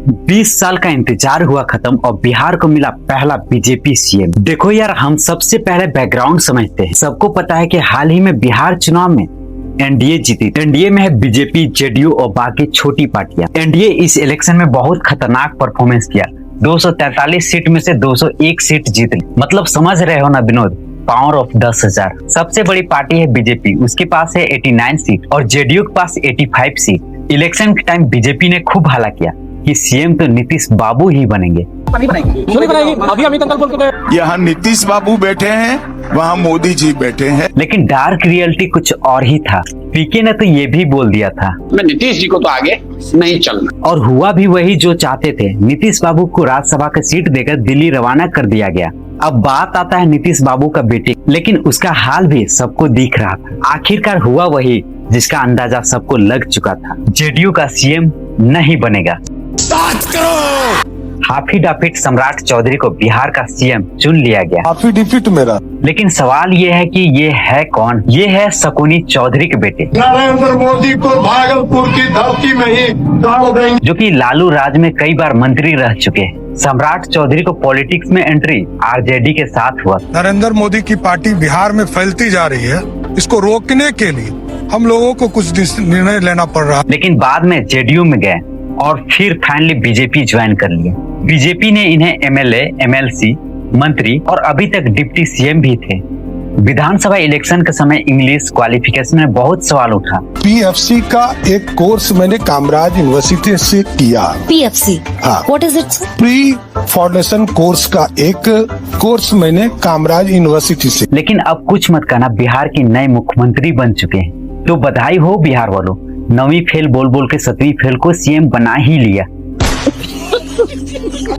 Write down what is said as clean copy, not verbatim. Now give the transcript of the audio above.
20 साल का इंतजार हुआ खत्म और बिहार को मिला पहला बीजेपी सीएम। देखो यार, हम सबसे पहले बैकग्राउंड समझते हैं। सबको पता है कि हाल ही में बिहार चुनाव में एनडीए जीती। एनडीए में है बीजेपी, जेडीयू और बाकी छोटी पार्टियां। एनडीए इस इलेक्शन में बहुत खतरनाक परफॉर्मेंस किया। 243 सीट में से 201 सीट जीत ली। मतलब समझ रहे हो ना विनोद, पावर ऑफ 10,000। सबसे बड़ी पार्टी है बीजेपी, उसके पास है 89 सीट और जेडीयू के पास 85 सीट। इलेक्शन के टाइम बीजेपी ने खूब हल्ला किया कि सीएम तो नीतीश बाबू ही बनेंगे। अभी अमित अंकल बोल के यहाँ नीतीश बाबू बैठे हैं, वहाँ मोदी जी बैठे हैं। लेकिन डार्क रियलिटी कुछ और ही था। पीके ने तो ये भी बोल दिया था, मैं नीतीश जी को तो आगे नहीं चलना। और हुआ भी वही जो चाहते थे। नीतीश बाबू को राज्यसभा की सीट देकर दिल्ली रवाना कर दिया गया। अब बात आता है नीतीश बाबू का बेटे, लेकिन उसका हाल भी सबको दिख रहा था। आखिरकार हुआ वही जिसका अंदाजा सबको लग चुका था। जेडीयू का सीएम नहीं बनेगा। हाफी डाफिट सम्राट चौधरी को बिहार का सीएम चुन लिया गया। हाफी डिफिट मेरा। लेकिन सवाल ये है कि ये है कौन? ये है शकुनी चौधरी के बेटे, नरेंद्र मोदी को भागलपुर की धरती में ही गाड़ देंगे, जो कि लालू राज में कई बार मंत्री रह चुके हैं। सम्राट चौधरी को पॉलिटिक्स में एंट्री आरजेडी के साथ हुआ। नरेंद्र मोदी की पार्टी बिहार में फैलती जा रही है, इसको रोकने के लिए हम लोगों को कुछ निर्णय लेना पड़ रहा। लेकिन बाद में जेडीयू में गए और फिर फाइनली बीजेपी ज्वाइन कर लिए। बीजेपी ने इन्हें एमएलए, एमएलसी, मंत्री और अभी तक डिप्टी सीएम भी थे। विधानसभा इलेक्शन के समय इंग्लिश क्वालिफिकेशन में बहुत सवाल उठा। पीएफसी का एक कोर्स मैंने कामराज यूनिवर्सिटी से किया। PFC, हाँ, what is it? Pre foundation course का एक कोर्स मैंने कामराज यूनिवर्सिटी से। लेकिन अब कुछ मत कहना, बिहार की नए मुख्यमंत्री बन चुके हैं। तो बधाई हो बिहार वालों, 9वीं फेल बोल बोल के 7वीं फेल को सीएम बना ही लिया।